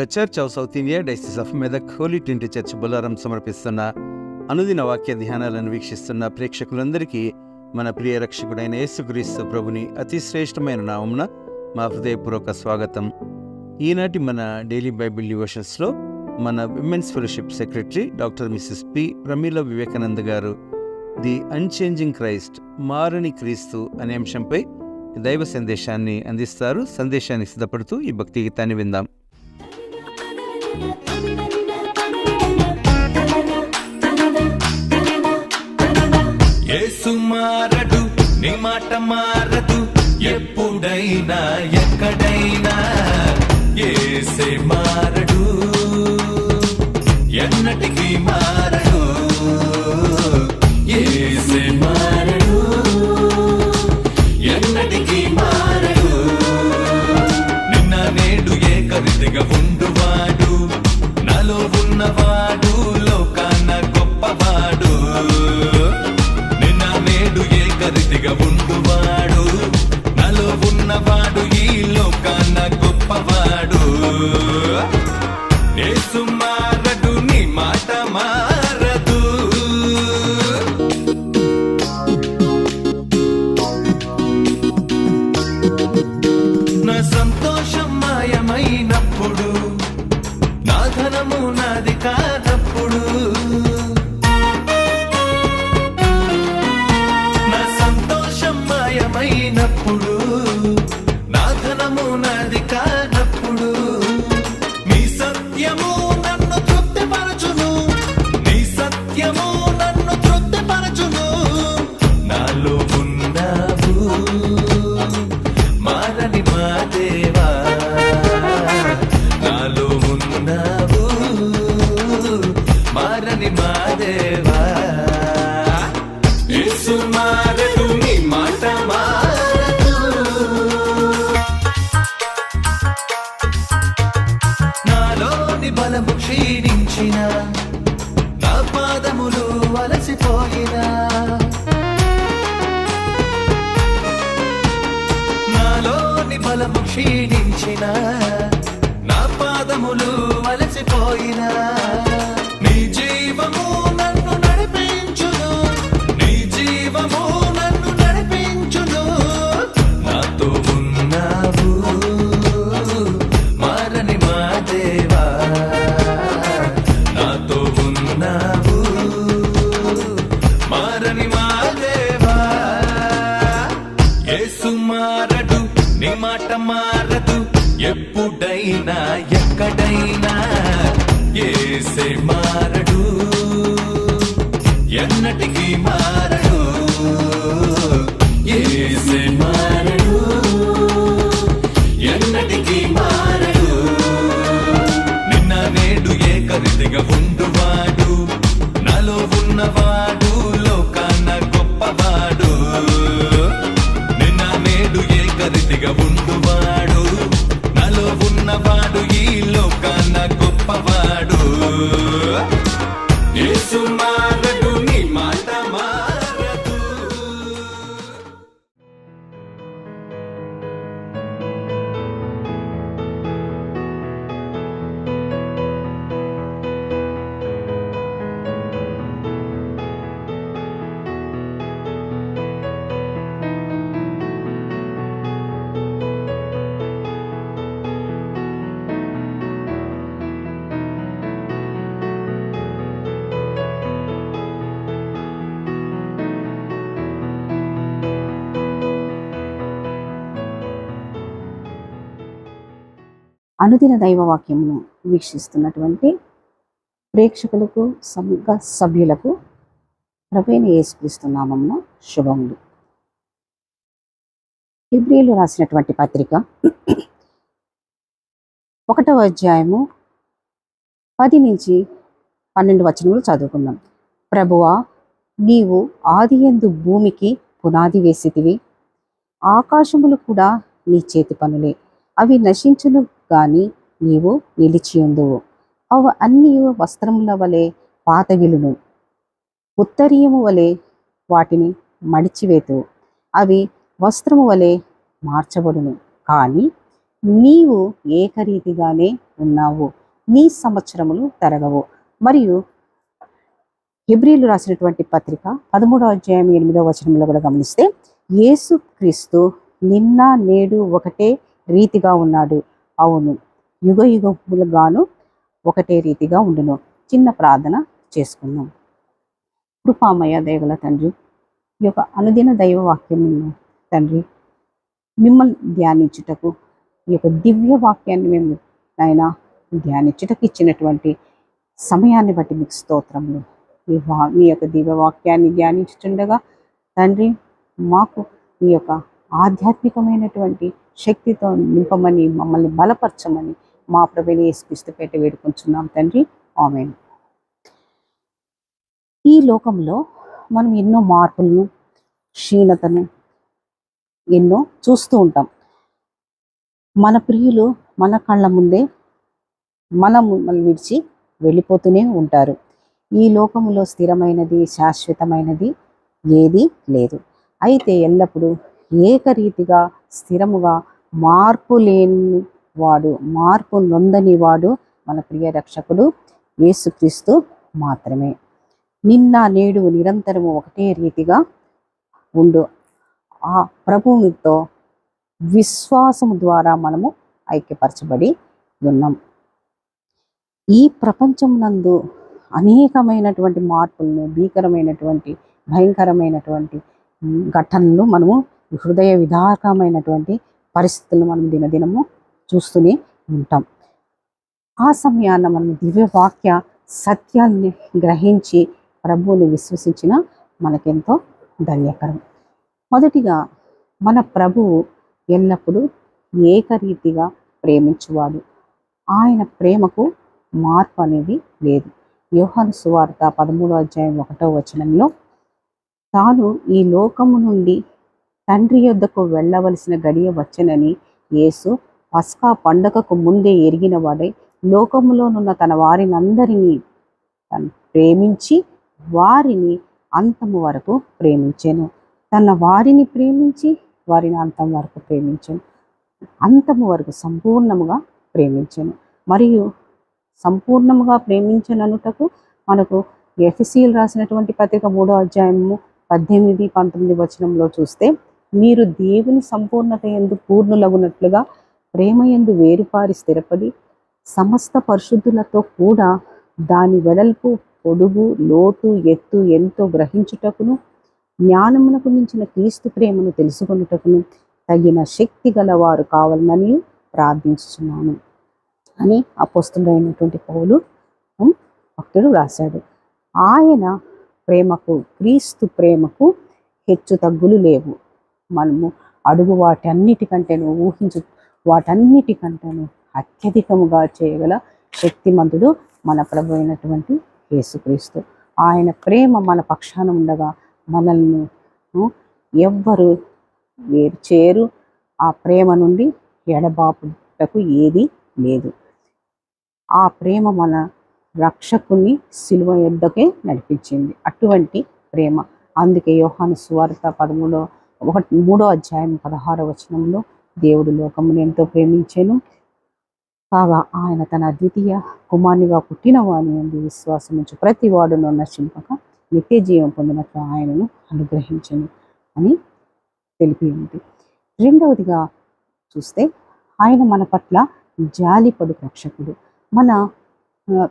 The Church of South India Diocese of Medak Holy Trinity Church Bollaram సమర్పిస్తున్న అనుదిన వాక్య ధ్యానాలను వీక్షిస్తున్న ప్రేక్షకులందరికీ మన ప్రియ రక్షకుడైన యేసుక్రీస్తు ప్రభుని అతి శ్రేష్టమైన నామమున మా హృదయపూర్వక స్వాగతం. ఈనాటి మన డైలీ బైబిల్ డివోషన్స్లో మన women's fellowship secretary doctor Mrs P Pramila Vivekananda గారు ది అన్చేంజింగ్ క్రైస్ట్, మారని క్రీస్తు అనే అంశంపై దైవ సందేశాన్ని అందిస్తారు. సందేశాన్ని సిద్ధపడుతూ ఈ భక్తి గీతాన్ని విందాం. యేసు మారడు, నీ మాట మారదు, ఎప్పుడైనా ఎక్కడైనా యేసే మారడు, ఎన్నటికీ మారడు. యేసే మారడు, ఎన్నటికీ మారడు. నిన్న నేడు ఏకరీతిగా ఉండువాడు, నాలో ఉన్నవాడు లోకాన గొప్పవాడు. నిన్న నేడు ఏకరీతిగా ఉండువాడు, నాలో ఉన్నవాడు ఈ లోకాన గొప్పవాడు. యేసు మారడు, నీ మాట మారదు. నా సంతోషం మాయమైనప్పుడు, నా ధనము నాది కానప్పుడు, నా సంతోషం మాయమైనప్పుడు, నా ధనము నాది కానప్పుడు, నీ సత్యము నన్ను తృప్తిపరచును, నీ సత్యము నన్ను తృప్తిపరచును. నాలో ఉన్నావు మారని మా దేవా, నాలో ఉన్నావు మారని మా దేవా. యేసు మారడు, నీ మాట మారదు. నాలోని బలము క్షీణించిన, నా పాదములు అలసిపోయినా, నాలోని బలము క్షీణించిన, నా పాదములు అలసిపోయినా, నీ జీవము నన్ను నడిపించును, నీ జీవము నన్ను నడిపించును. నాతో ఉన్నావు మారని మా దేవా, నాతో ఉన్నావు మారని మా దేవా. యేసు మారడు, నీ మాట మారదు, ఎప్పుడైనా ఎక్కడైనా యేసే మారడు, ఎన్నటికీ మారడు. యేసే మారడు, ఎన్నటికీ మారడు. నిన్న నేడు ఏకరీతిగా ఉండువాడు, నాలో ఉన్నవాడు లోకాన గొప్పవాడు. నిన్న నేడు ఏకరీతిగా ఉండువాడు, నాలో ఉన్నవాడు ఈ లోకాన గొప్పవాడు. యేసు మారడు, నీ మాట మారదు. అనుదిన దైవవాక్యమును వీక్షిస్తున్నటువంటి ప్రేక్షకులకు, సంఘ సభ్యులకు ప్రభువైన యేసుక్రీస్తు నామమున శుభములు. హెబ్రీయులు రాసినటువంటి పత్రిక 1వ అధ్యాయము 10 నుంచి 12 వచనములు చదువుకుందాం. ప్రభువా, నీవు ఆదియందు భూమికి పునాది వేసితివి, ఆకాశములు కూడా నీ చేతి పనులే. అవి నశించును గాని నీవు నిలిచియుందువు. అవి అన్నీ వస్త్రముల వలె పాతగిలును, ఉత్తరీయము వలె వాటిని మడిచివేతువు. అవి వస్త్రము వలె మార్చబడును, కానీ నీవు ఏకరీతిగానే ఉన్నావు, నీ సంవత్సరములు తరగవు. మరియు హెబ్రీలు రాసినటువంటి పత్రిక 13వ అధ్యాయం 8వ వచనంలో కూడా గమనిస్తే, యేసు క్రీస్తు నిన్న నేడు ఒకటే రీతిగా ఉన్నాడు, అవును యుగ యుగములుగాను ఒకటే రీతిగా ఉండును. చిన్న ప్రార్థన చేసుకుందాం. కృపామయ దయగల తండ్రి, ఈ యొక్క అనుదిన దైవ వాక్యం తండ్రి మిమ్మల్ని ధ్యానించుటకు, ఈ యొక్క దివ్య వాక్యాన్ని మేము ఆయన ధ్యానించుటకు ఇచ్చినటువంటి సమయాన్ని బట్టి మీకు స్తోత్రములు. మీ యొక్క దివ్య వాక్యాన్ని ధ్యానించుతుండగా తండ్రి మాకు మీ యొక్క ఆధ్యాత్మికమైనటువంటి శక్తితో నింపమని, మమ్మల్ని బలపరచమని మా ప్రభువైన యేసుక్రీస్తు పేట వేడుకుంటున్నాం తండ్రి. ఆమేన్. ఈ లోకంలో మనం ఎన్నో మార్పులను, క్షీణతను ఎన్నో చూస్తూ ఉంటాం. మన ప్రియులు మన కళ్ళ ముందే మనల్ని విడిచి వెళ్ళిపోతూనే ఉంటారు. ఈ లోకంలో స్థిరమైనది, శాశ్వతమైనది ఏదీ లేదు. అయితే ఎల్లప్పుడూ ఏకరీతిగా స్థిరముగా మార్పు లేని వాడు, మార్పు నొందని వాడు మన ప్రియ రక్షకుడు యేసుక్రీస్తు మాత్రమే. నిన్న నేడు నిరంతరము ఒకటే రీతిగా ఉండు ఆ ప్రభువుతో విశ్వాసము ద్వారా మనము ఐక్యపరచబడి ఉన్నాం. ఈ ప్రపంచం నందు అనేకమైనటువంటి మార్పులను, భీకరమైనటువంటి భయంకరమైనటువంటి ఘటనలు, మనము హృదయ విదారకమైనటువంటి పరిస్థితులను మనం దినదినము చూస్తూనే ఉంటాం. ఆ సమయాన మనం దివ్య వాక్య సత్యాన్ని గ్రహించి ప్రభువుని విశ్వసించిన మనకెంతో ధన్యకరం. మొదటిగా మన ప్రభువు ఎల్లప్పుడూ ఏకరీతిగా ప్రేమించువాడు. ఆయన ప్రేమకు మార్పు అనేది లేదు. యోహాను సువార్త 13వ అధ్యాయం 1వ వచనంలో, తాను ఈ లోకము నుండి తండ్రి యొద్దకు వెళ్ళవలసిన గడియ వచ్చెనని యేసు పస్కా పండగకు ముందే ఎరిగిన వాడై లోకములోనున్న తన వారినందరినీ తను ప్రేమించి వారిని అంతము వరకు ప్రేమించెను. తన వారిని ప్రేమించి వారిని అంతం వరకు ప్రేమించెను. అంతము వరకు సంపూర్ణముగా ప్రేమించెను. మరియు సంపూర్ణముగా ప్రేమించననుటకు మనకు ఎఫెసీయులు రాసినటువంటి పత్రిక 3వ అధ్యాయము 18, 19 వచనంలో చూస్తే, మీరు దేవుని సంపూర్ణత యందు పూర్ణులగునట్లుగా ప్రేమ యందు వేరుపారి స్థిరపడి సమస్త పరిశుద్ధులతో కూడా దాని వెడల్పు, పొడుగు, లోతు, ఎత్తు ఎంతో గ్రహించుటకును, జ్ఞానమునకు మించిన క్రీస్తు ప్రేమను తెలుసుకొనుటకును తగిన శక్తి గలవారు కావాలని ప్రార్థించుచున్నాను అని అపోస్తలుడైనటువంటి పౌలు భక్తుడు రాశాడు. ఆయన ప్రేమకు, క్రీస్తు ప్రేమకు హెచ్చు తగ్గులు లేవు. మనము అడుగు వాటన్నిటికంటేను, ఊహించు వాటన్నిటికంటేను అత్యధికముగా చేయగల శక్తిమంతుడు మన ప్రభు అయినటువంటి యేసుక్రీస్తు. ఆయన ప్రేమ మన పక్షాన ఉండగా మనల్ని ఎవ్వరు వేరు చేయరు. ఆ ప్రేమ నుండి ఎడబాపుటకు ఏది లేదు. ఆ ప్రేమ మన రక్షకుని సిలువ యొద్దకే నడిపించింది. అటువంటి ప్రేమ. అందుకే యోహాను సువార్త 3వ అధ్యాయం 16వ వచనంలో, దేవుడు లోకమును ఎంతో ప్రేమించెను కాగా ఆయన తన అద్వితీయ కుమారునిగా పుట్టిన వాని యందు విశ్వాసం ఉంచు ప్రతి వాడును నశింపక నిత్య జీవం పొందినట్లు ఆయనను అనుగ్రహించెను అని తెలిపి ఉంది. రెండవదిగా చూస్తే, ఆయన మన పట్ల జాలిపడు రక్షకుడు.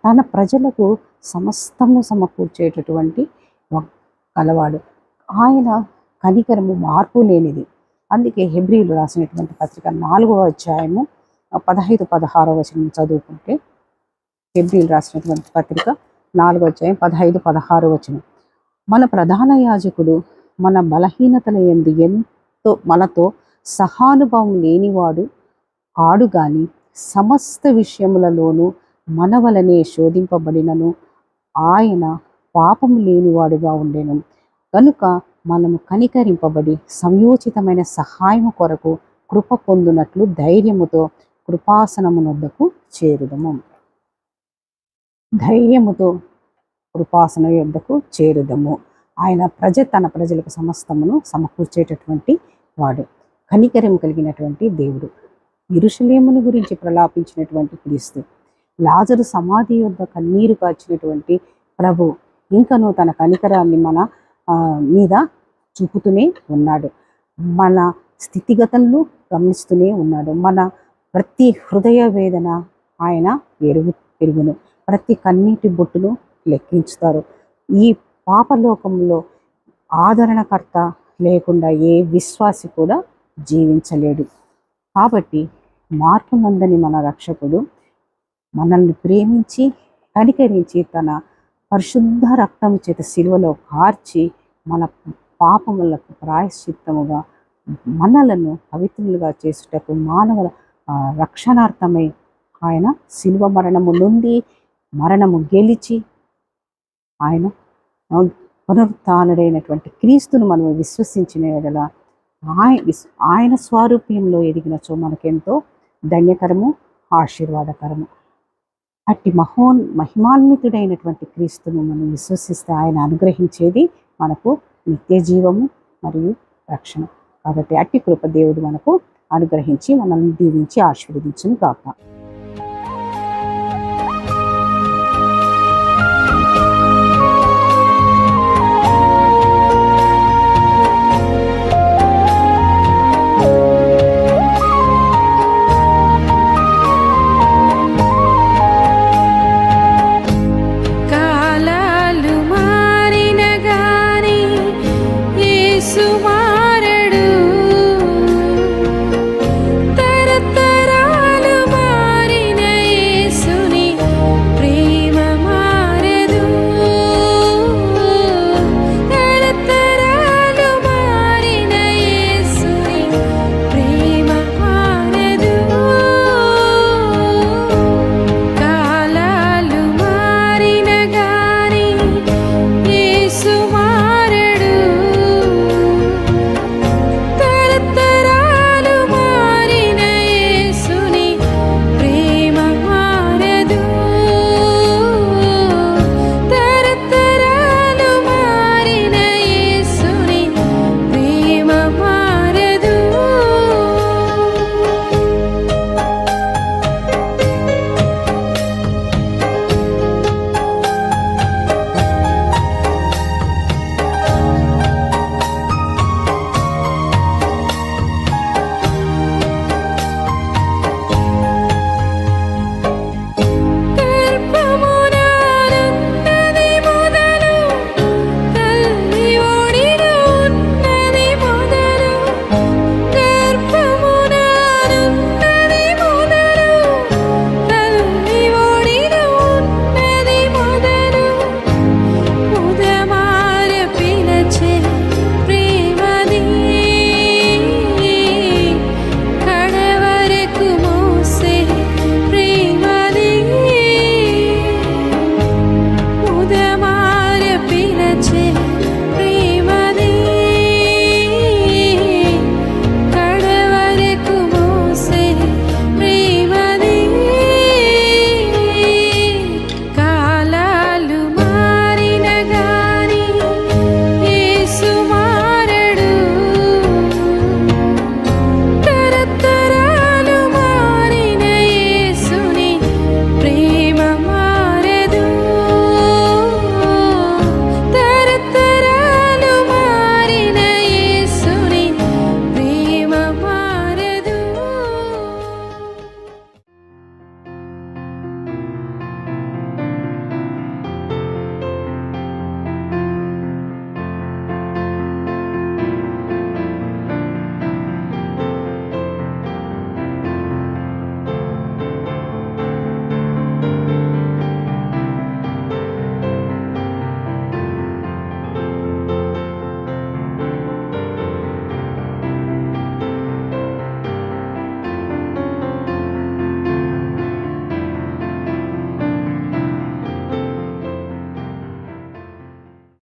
తన ప్రజలకు సమస్తము సమకూర్చేటటువంటి కలవాడు. ఆయన కనికరము మార్పు లేనిది. అందుకే హెబ్రీలు రాసినటువంటి పత్రిక 4వ అధ్యాయము 15, 16 వచనం చదువుకుంటే, హెబ్రీలు రాసినటువంటి పత్రిక 4వ అధ్యాయం 15, 16 వచనం, మన ప్రధాన యాజకుడు మన బలహీనతల యందు ఎంతో మనతో సహానుభావం లేనివాడు కాడు గాని సమస్త విషయములలోనూ మన వలనే శోధింపబడినను ఆయన పాపము లేనివాడుగా ఉండెను. కనుక మనము కనికరింపబడి సంయోచితమైన సహాయము కొరకు కృప పొందునట్లు ధైర్యముతో కృపాసనమునొద్దకు చేరుదము. ధైర్యముతో కృపాసన యొద్దకు చేరుదము. ఆయన తన ప్రజలకు సమస్తమును సమకూర్చేటటువంటి వాడు, కనికరం కలిగినటువంటి దేవుడు. యెరూషలేమును గురించి ప్రలాపించినటువంటి క్రీస్తు, లాజరు సమాధి యొద్ద కన్నీరు కాచినటువంటి ప్రభు ఇంకను తన కనికరాన్ని మన మీద చూపుతూనే ఉన్నాడు. మన స్థితిగతులను గమనిస్తూనే ఉన్నాడు. మన ప్రతి హృదయ వేదన ఆయన పెరుగును, ప్రతి కన్నీటి బొట్టును లెక్కించుతారు. ఈ పాపలోకంలో ఆదరణకర్త లేకుండా ఏ విశ్వాసి కూడా జీవించలేడు. కాబట్టి మార్పు నందని మన రక్షకుడు మనల్ని ప్రేమించి కనికరించి తన పరిశుద్ధ రక్తం చేత శిలువలో కార్చి మన పాపములకు ప్రాయశ్చిత్తముగా మనలను పవిత్రులుగా చేసుటకు మానవుల రక్షణార్థమై ఆయన శిలువ మరణము నుండి మరణము గెలిచి ఆయన పునరుత్థానుడైనటువంటి క్రీస్తును మనం విశ్వసించిన యెడల ఆయన స్వారూప్యంలో ఎదిగినచో మనకెంతో ధన్యకరము, ఆశీర్వాదకరము. అట్టి మహిమాన్వితుడైనటువంటి క్రీస్తును మనం విశ్వసిస్తే ఆయన అనుగ్రహించేది మనకు నిత్య జీవము మరియు రక్షణ. కాబట్టి అట్టి కృప దేవుడు మనకు అనుగ్రహించి మనల్ని దీవించి ఆశీర్వదించును గాక. Pilache